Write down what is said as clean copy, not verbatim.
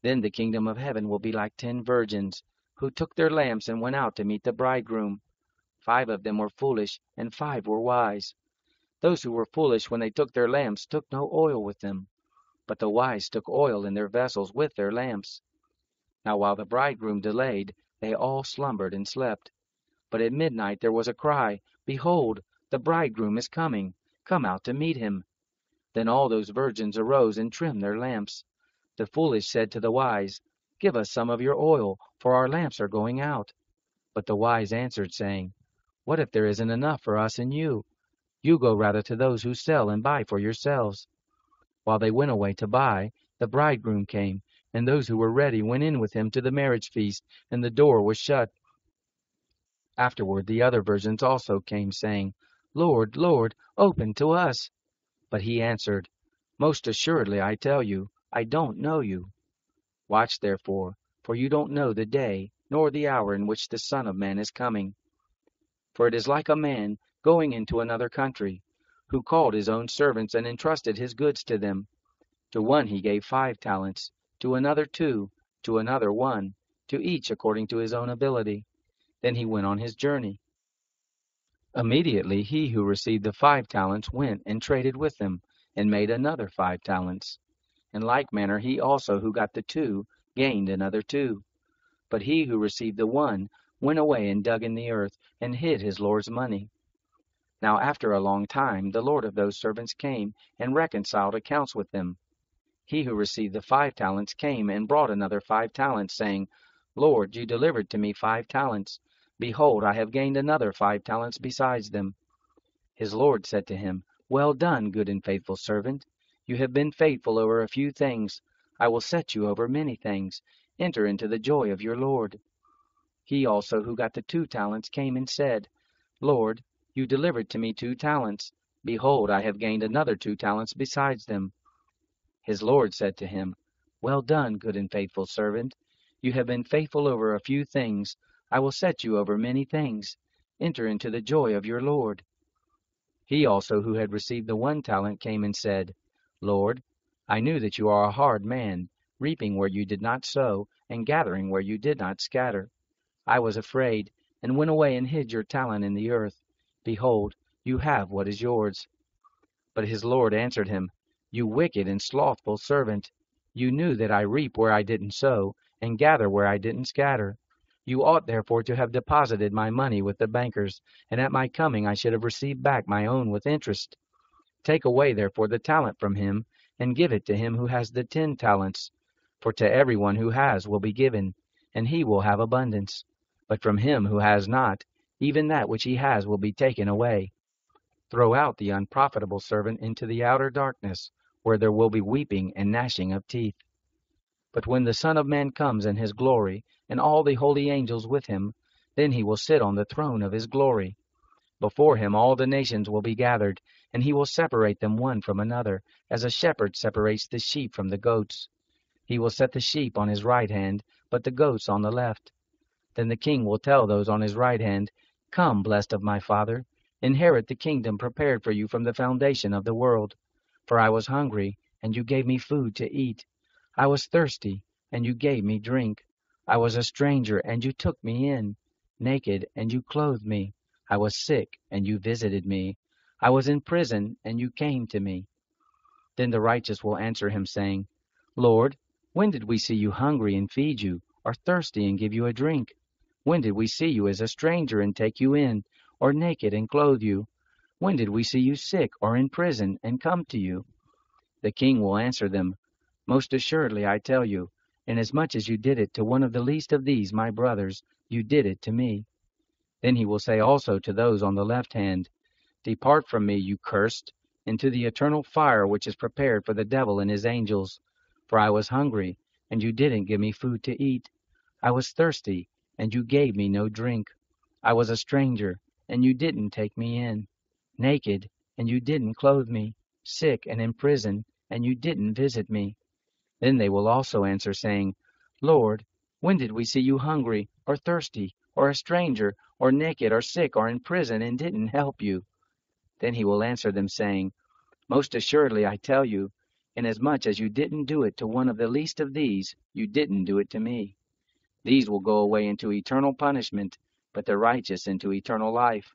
Then the kingdom of heaven will be like 10 virgins, who took their lamps and went out to meet the bridegroom. 5 of them were foolish, and 5 were wise. Those who were foolish when they took their lamps took no oil with them, but the wise took oil in their vessels with their lamps. Now while the bridegroom delayed, they all slumbered and slept. But at midnight there was a cry, Behold, the bridegroom is coming, come out to meet him. Then all those virgins arose and trimmed their lamps. The foolish said to the wise, Give us some of your oil, for our lamps are going out. But the wise answered, saying, What if there isn't enough for us and you? You go rather to those who sell and buy for yourselves. While they went away to buy, the bridegroom came, and those who were ready went in with him to the marriage feast, and the door was shut. Afterward the other virgins also came, saying, Lord, Lord, open to us. But he answered, Most assuredly I tell you, I don't know you. Watch therefore, for you don't know the day, nor the hour in which the Son of Man is coming. For it is like a man going into another country, who called his own servants and entrusted his goods to them. To one he gave 5 talents, to another 2, to another 1, to each according to his own ability. Then he went on his journey. Immediately he who received the 5 talents went and traded with them, and made another 5 talents. In like manner he also who got the 2 gained another 2. But he who received the 1 went away and dug in the earth, and hid his Lord's money. Now after a long time the Lord of those servants came, and reconciled accounts with them. He who received the 5 talents came and brought another 5 talents, saying, Lord, you delivered to me 5 talents. Behold, I have gained another 5 talents besides them. His Lord said to him, Well done, good and faithful servant. You have been faithful over a few things. I will set you over many things. Enter into the joy of your Lord. He also who got the 2 talents came and said, Lord, you delivered to me 2 talents. Behold, I have gained another 2 talents besides them. His Lord said to him, Well done, good and faithful servant. You have been faithful over a few things. I will set you over many things. Enter into the joy of your Lord. He also who had received the 1 talent came and said, Lord, I knew that you are a hard man, reaping where you did not sow, and gathering where you did not scatter. I was afraid, and went away and hid your talent in the earth. Behold, you have what is yours. But his Lord answered him, You wicked and slothful servant. You knew that I reap where I didn't sow, and gather where I didn't scatter. You ought therefore to have deposited my money with the bankers, and at my coming I should have received back my own with interest. Take away therefore the talent from him, and give it to him who has the 10 talents. For to everyone who has will be given, and he will have abundance. But from him who has not, even that which he has will be taken away. Throw out the unprofitable servant into the outer darkness, where there will be weeping and gnashing of teeth. But when the Son of Man comes in his glory, and all the holy angels with him, then he will sit on the throne of his glory. Before him all the nations will be gathered, and he will separate them one from another, as a shepherd separates the sheep from the goats. He will set the sheep on his right hand, but the goats on the left. Then the king will tell those on his right hand, Come, blessed of my Father, inherit the kingdom prepared for you from the foundation of the world. For I was hungry, and you gave me food to eat. I was thirsty, and you gave me drink. I was a stranger, and you took me in. Naked, and you clothed me. I was sick, and you visited me. I was in prison, and you came to me. Then the righteous will answer him, saying, Lord, when did we see you hungry and feed you, or thirsty and give you a drink? When did we see you as a stranger and take you in, or naked and clothe you? When did we see you sick or in prison and come to you? The king will answer them, Most assuredly I tell you, inasmuch as you did it to one of the least of these my brothers, you did it to me. Then he will say also to those on the left hand, Depart from me, you cursed, into the eternal fire which is prepared for the devil and his angels. For I was hungry, and you didn't give me food to eat. I was thirsty, and you gave me no drink. I was a stranger, and you didn't take me in. Naked, and you didn't clothe me. Sick and in prison, and you didn't visit me. Then they will also answer, saying, Lord, when did we see you hungry, or thirsty, or a stranger, or naked, or sick, or in prison, and didn't help you? Then he will answer them, saying, Most assuredly I tell you, Inasmuch as you didn't do it to one of the least of these, you didn't do it to me. These will go away into eternal punishment, but the righteous into eternal life.